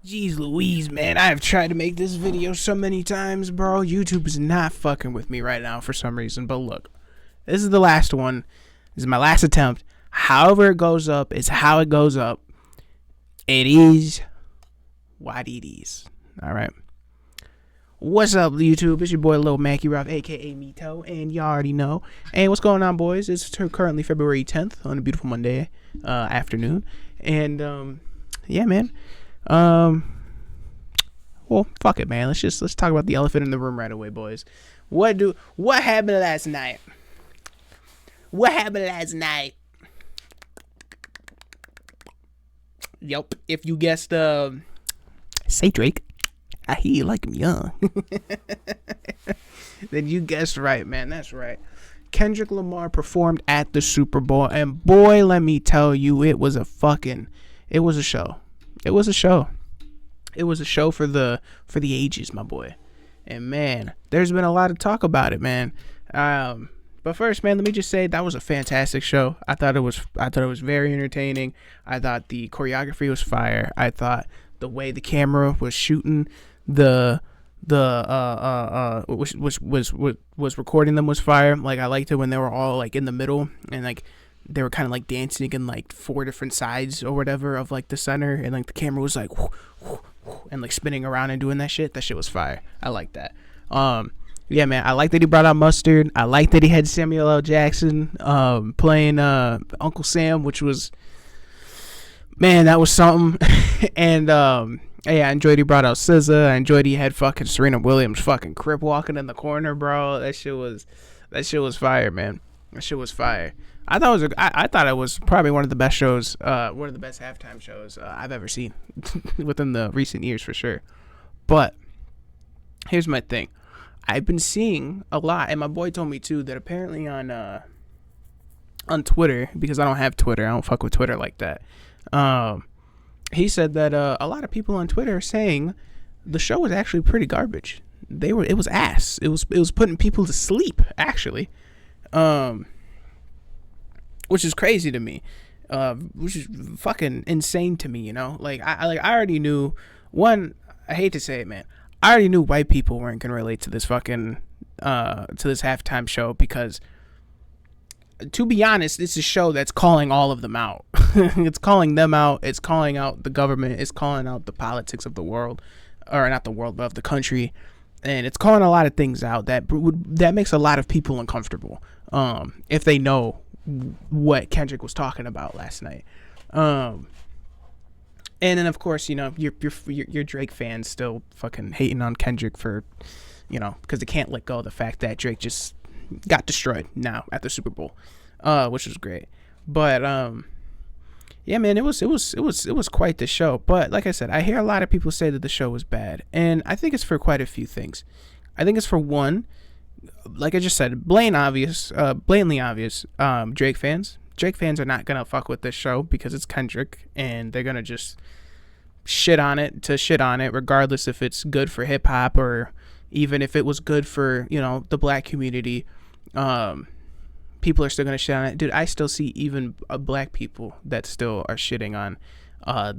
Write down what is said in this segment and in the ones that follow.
Jeez Louise, man, I have tried to make this video so many times, bro. YouTube is not fucking with me right now for some reason. But look, this is the last one. This is my last attempt. However it goes up is how it goes up. It is what it is. Alright. What's up, YouTube? It's your boy Lil Mackie Ruff, aka Mito, and you already know. Hey, what's going on, boys? It's currently February 10th on a beautiful Monday afternoon. And yeah, man. Well, fuck it, man. Let's talk about the elephant in the room right away, boys. What happened last night? What happened last night? Yup. If you guessed, say Drake. I hear you like him young. Then you guessed right, man. That's right. Kendrick Lamar performed at the Super Bowl, and boy, let me tell you, it was a show. It was a show. It was a show for the ages, my boy. And man, there's been a lot of talk about it, man. But first, man, let me just say that was a fantastic show. I thought it was very entertaining. I thought the choreography was fire. I thought the way the camera was shooting was recording them was fire. Like, I liked it when they were all like in the middle and like they were kind of like dancing in like four different sides or whatever of like the center, and like the camera was like whoo, whoo, whoo, and like spinning around and doing that shit. That shit was fire. I like that. Yeah, man, I like that he brought out Mustard. I like that he had Samuel L. Jackson playing Uncle Sam, which was, man, that was something. And yeah, I enjoyed he brought out SZA. I enjoyed he had fucking Serena Williams fucking crip walking in the corner, bro. That shit was fire, man. That shit was fire. I thought it was probably one of the best shows, one of the best halftime shows I've ever seen within the recent years, for sure. But here's my thing. I've been seeing a lot, and my boy told me too, that apparently on Twitter, because I don't have Twitter, I don't fuck with Twitter like that. He said that a lot of people on Twitter are saying the show was actually pretty garbage. It was ass. It was putting people to sleep, actually. Which is crazy to me. Which is fucking insane to me, you know? Like I already knew, one, I hate to say it, man, I already knew white people weren't gonna relate to this fucking to this halftime show, because to be honest, it's a show that's calling all of them out. It's calling them out. It's calling out the government. It's calling out the politics of the world, or not the world, but of the country, and it's calling a lot of things out that makes a lot of people uncomfortable. If they know what Kendrick was talking about last night. And then of course, you know, your Drake fans still fucking hating on Kendrick for, you know, because they can't let go of the fact that Drake just got destroyed now at the Super Bowl, which was great. But yeah, man, it was quite the show. But like I said, I hear a lot of people say that the show was bad, and I think it's for quite a few things. I think it's for one, like I just said, blatantly obvious. Drake fans are not gonna fuck with this show because it's Kendrick, and they're gonna just shit on it, regardless if it's good for hip hop or even if it was good for, you know, the black community. People are still gonna shit on it, dude. I still see even black people that still are shitting on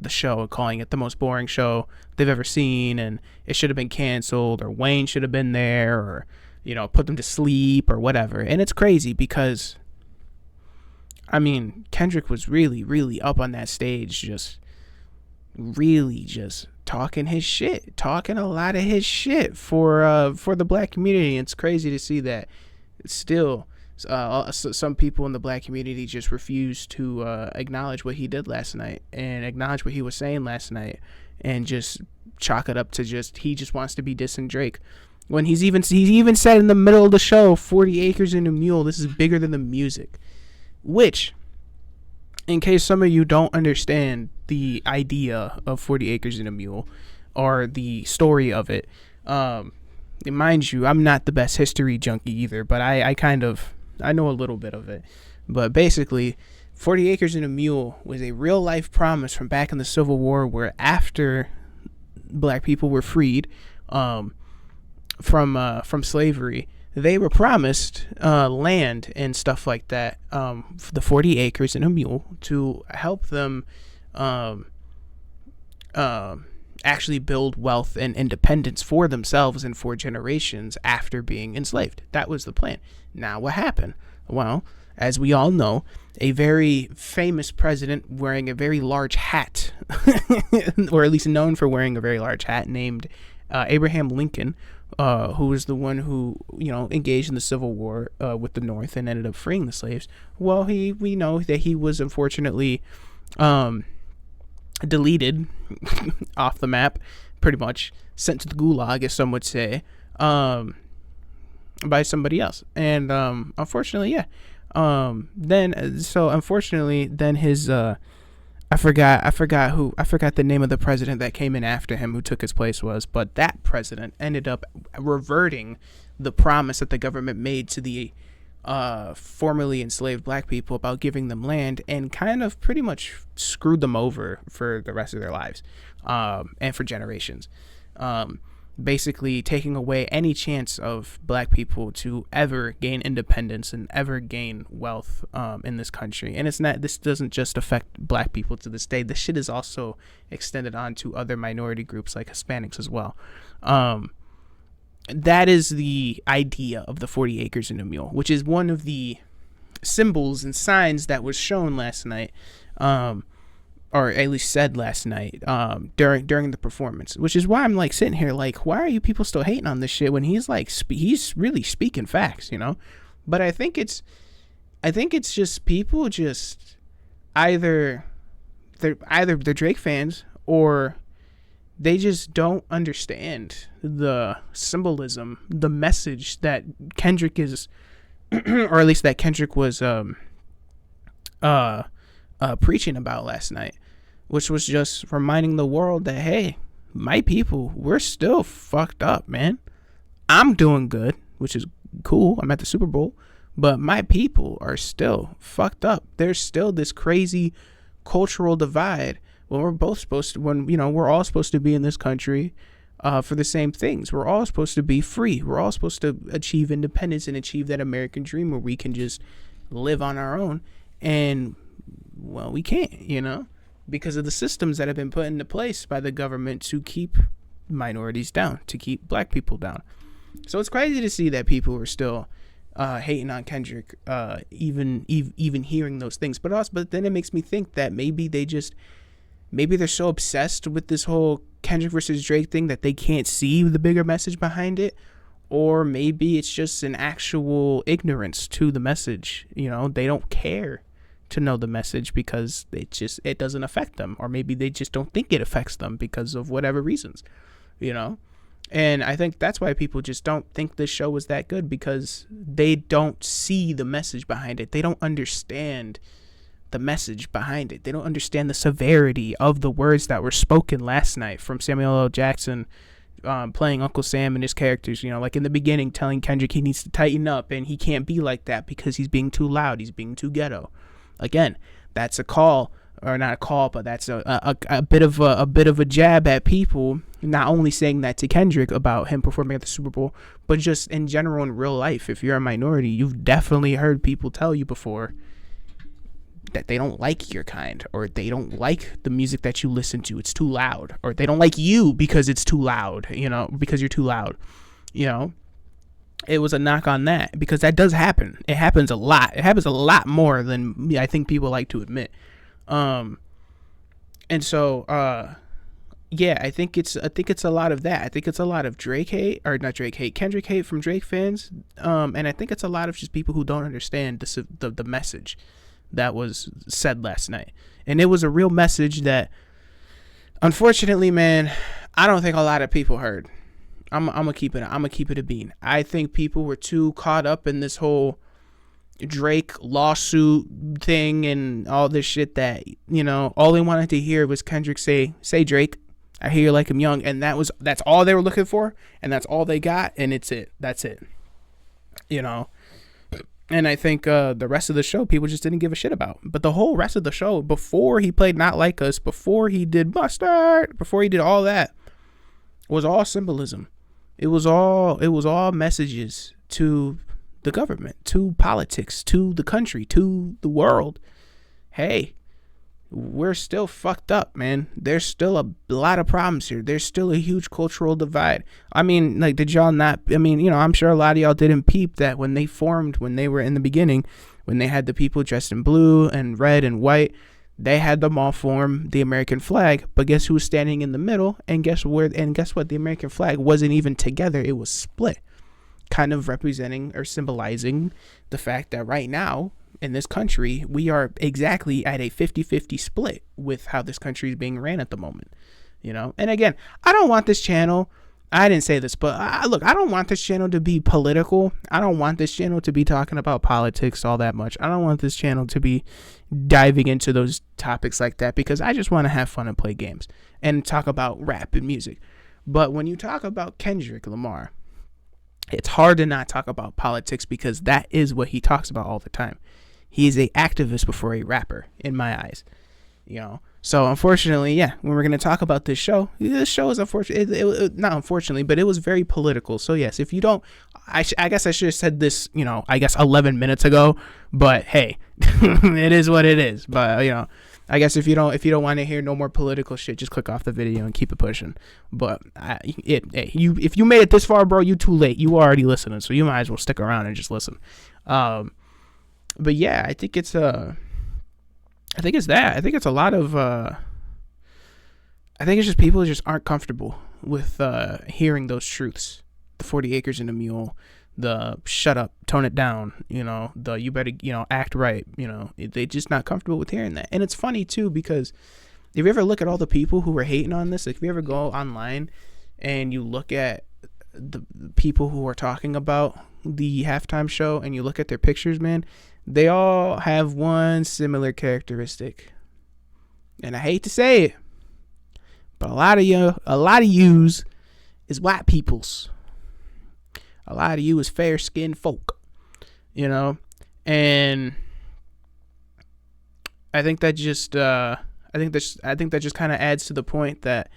the show, calling it the most boring show they've ever seen, and it should have been canceled, or Wayne should have been there, or, you know, put them to sleep or whatever. And it's crazy because, I mean, Kendrick was really, really up on that stage, just talking a lot of his shit for the black community. It's crazy to see that still some people in the black community just refuse to acknowledge what he did last night and acknowledge what he was saying last night, and just chalk it up to just he just wants to be dissing Drake. When he's even said in the middle of the show, 40 acres and a mule, this is bigger than the music. Which, in case some of you don't understand the idea of 40 acres and a mule, or the story of it, mind you, I'm not the best history junkie either, but I know a little bit of it. But basically, 40 acres and a mule was a real life promise from back in the Civil War, where after black people were freed from slavery, they were promised land and stuff like that, the 40 acres and a mule, to help them actually build wealth and independence for themselves and for generations after being enslaved. That was the plan. Now what happened? Well, as we all know, a very famous president wearing a very large hat, or at least known for wearing a very large hat, named Abraham Lincoln, who was the one who, engaged in the Civil War with the North and ended up freeing the slaves. Well, we know that he was unfortunately deleted off the map, pretty much sent to the gulag, as some would say, by somebody else. And unfortunately, yeah. Then his I forgot the name of the president that came in after him, who took his place was, but that president ended up reverting the promise that the government made to the formerly enslaved black people about giving them land, and kind of pretty much screwed them over for the rest of their lives, and for generations. Basically taking away any chance of black people to ever gain independence and ever gain wealth in this country. And this doesn't just affect black people to this day. This shit is also extended on to other minority groups like Hispanics as well. That is the idea of the 40 acres and a mule, which is one of the symbols and signs that was shown last night, or at least said last night, during the performance, which is why I'm like sitting here like, why are you people still hating on this shit when he's like he's really speaking facts, But I think it's just people just either they're Drake fans, or they just don't understand the symbolism, the message that Kendrick is, or at least that Kendrick was preaching about last night, which was just reminding the world that, hey, my people, we're still fucked up, man. I'm doing good, which is cool. I'm at the Super Bowl, but my people are still fucked up. There's still this crazy cultural divide when we're all supposed to be in this country for the same things. We're all supposed to be free. We're all supposed to achieve independence and achieve that American dream where we can just live on our own. And well, we can't, because of the systems that have been put into place by the government to keep minorities down, to keep black people down. So it's crazy to see that people are still hating on Kendrick, even hearing those things. But then it makes me think that maybe they're so obsessed with this whole Kendrick versus Drake thing that they can't see the bigger message behind it. Or maybe it's just an actual ignorance to the message. They don't care to know the message because it doesn't affect them, or maybe they just don't think it affects them because of whatever reasons, and I think that's why people just don't think this show was that good, because they don't see the message behind it. They don't understand the message behind it. They don't understand the severity of the words that were spoken last night from Samuel L. Jackson, playing Uncle Sam and his characters, like in the beginning telling Kendrick he needs to tighten up and he can't be like that because he's being too loud, he's being too ghetto. Again, that's a call, or not a call, but that's a bit of a jab at people, not only saying that to Kendrick about him performing at the Super Bowl, but just in general in real life. If you're a minority, you've definitely heard people tell you before that they don't like your kind, or they don't like the music that you listen to, it's too loud, or they don't like you because it's too loud, because you're too loud. It was a knock on that, because that does happen. It happens a lot. It happens a lot more than I think people like to admit. And so, yeah, I think it's a lot of that. I think it's a lot of Kendrick hate from Drake fans. And I think it's a lot of just people who don't understand the message that was said last night. And it was a real message that, unfortunately, man, I don't think a lot of people heard. I'm gonna keep it a bean. I think people were too caught up in this whole Drake lawsuit thing and all this shit that, all they wanted to hear was Kendrick say Drake, I hear you like I'm young, and that's all they were looking for, and that's all they got, and that's it. And I think the rest of the show people just didn't give a shit about. But the whole rest of the show, before he played Not Like Us, before he did Mustard, before he did all that, was all symbolism. It was all messages to the government, to politics, to the country, to the world. Hey, we're still fucked up, man. There's still a lot of problems here. There's still a huge cultural divide. I mean, like, did y'all not? I mean, you know, I'm sure a lot of y'all didn't peep that when they formed, when they were in the beginning, when they had the people dressed in blue and red and white, they had them all form the American flag. But guess who was standing in the middle? And guess where? And guess what? The American flag wasn't even together. It was split, kind of representing or symbolizing the fact that right now, in this country, we are exactly at a 50-50 split with how this country is being ran at the moment, you know? And again, I don't want this channel, I didn't say this, but look, I don't want this channel to be political. I don't want this channel to be talking about politics all that much. I don't want this channel to be diving into those topics like that, because I just want to have fun and play games and talk about rap and music. But when you talk about Kendrick Lamar, it's hard to not talk about politics, because that is what he talks about all the time. He is a activist before a rapper, in my eyes, you know. So unfortunately, yeah, when we're gonna talk about this show is unfortunate. Not unfortunately, but it was very political. So yes, if you don't, I guess I should have said this, you know, I guess 11 minutes ago. But hey, it is what it is. But you know, I guess if you don't want to hear no more political shit, just click off the video and keep it pushing. But if you made it this far, bro, you too late. You already listening, so you might as well stick around and just listen. But yeah, I think it's that. I think it's a lot of I think it's just people just aren't comfortable with hearing those truths. The 40 acres and a mule, the shut up, tone it down, you know, the you better, you know, act right, you know, they just not comfortable with hearing that. And it's funny too, because if you ever look at all the people who were hating on this, like if you ever go online and you look at the people who are talking about the halftime show and you look at their pictures, man, they all have one similar characteristic. And I hate to say it, but a lot of yous is white peoples. A lot of you is fair skinned folk, you know? And I think that just kind of adds to the point that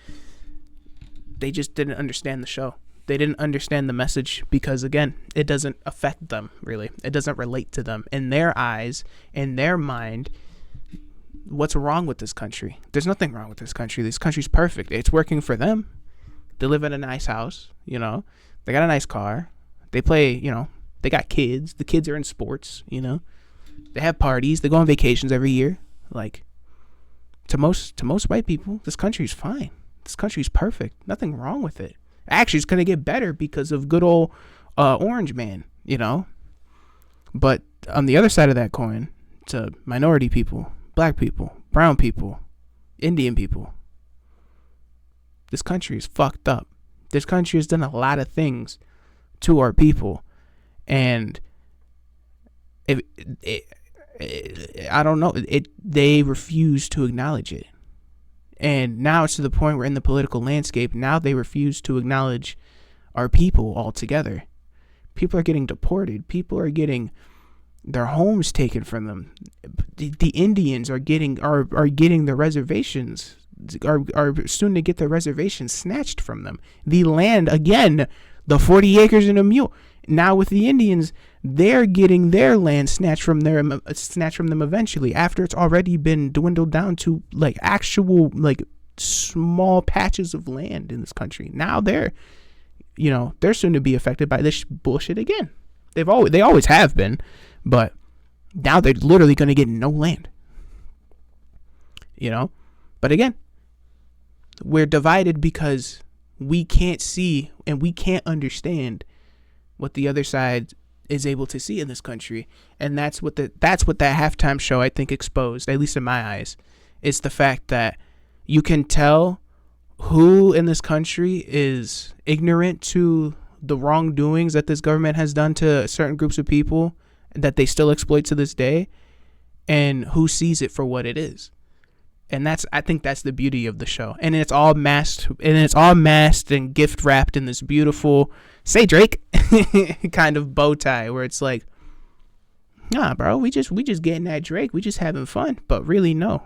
they just didn't understand the show. They didn't understand the message, because again, it doesn't affect them, really. It doesn't relate to them. In their eyes, in their mind, what's wrong with this country? There's nothing wrong with this country. This country's perfect. It's working for them. They live in a nice house, you know. They got a nice car. They play, you know, they got kids. The kids are in sports, you know. They have parties. They go on vacations every year. Like, to most white people, this country's fine. This country's perfect. Nothing wrong with it. Actually, it's going to get better because of good old Orange Man, you know. But on the other side of that coin, to minority people, black people, brown people, Indian people, this country is fucked up. This country has done a lot of things to our people. And I don't know. They refuse to acknowledge it. And now it's to the point where in the political landscape, now they refuse to acknowledge our people altogether. People are getting deported. People are getting their homes taken from them. The Indians are getting the reservations, are soon to get their reservations snatched from them. The land, again, the 40 acres and a mule. Now with the Indians, they're getting their land snatched from them eventually, after it's already been dwindled down to like actual like small patches of land in this country. Now they're soon to be affected by this bullshit again. They always have been, but now they're literally going to get no land. You know, but again, we're divided because we can't see and we can't understand what the other side is able to see in this country. And that's what that halftime show, I think, exposed, at least in my eyes, is the fact that you can tell who in this country is ignorant to the wrongdoings that this government has done to certain groups of people that they still exploit to this day, and who sees it for what it is. And I think that's the beauty of the show. And it's all masked and gift wrapped in this beautiful, say Drake, kind of bow tie, where it's like, nah, bro, we just getting that Drake. We just having fun. But really, no.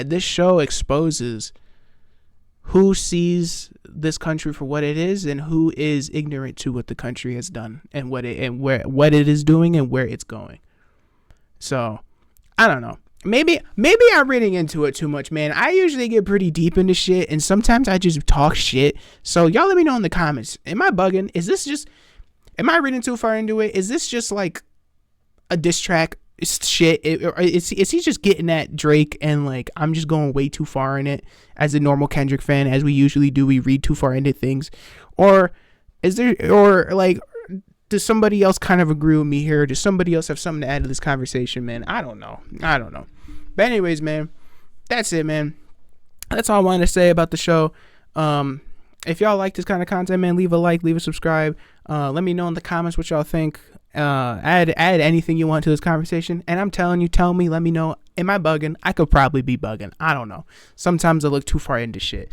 This show exposes who sees this country for what it is and who is ignorant to what the country has done and what it is doing and where it's going. So, I don't know. maybe I'm reading into it too much, man. I usually get pretty deep into shit, and sometimes I just talk shit. So y'all let me know in the comments. Am I bugging? Is this just? Am I reading too far into it? Is this just like a diss track shit? Is he just getting at Drake and like I'm just going way too far in it as a normal Kendrick fan, as we usually do? We read too far into things, or is there, or like, does somebody else kind of agree with me here? Does somebody else have something to add to this conversation, man? I don't know. But anyways, man, that's it, man. That's all I wanted to say about the show. If y'all like this kind of content, man, leave a like, leave a subscribe. Let me know in the comments what y'all think. Add anything you want to this conversation. And I'm telling you, tell me, let me know. Am I bugging? I could probably be bugging. I don't know. Sometimes I look too far into shit.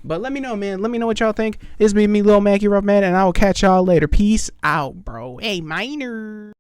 But let me know, man. Let me know what y'all think. It's me, Lil Mackie Rough Man, and I will catch y'all later. Peace out, bro. Hey, minor.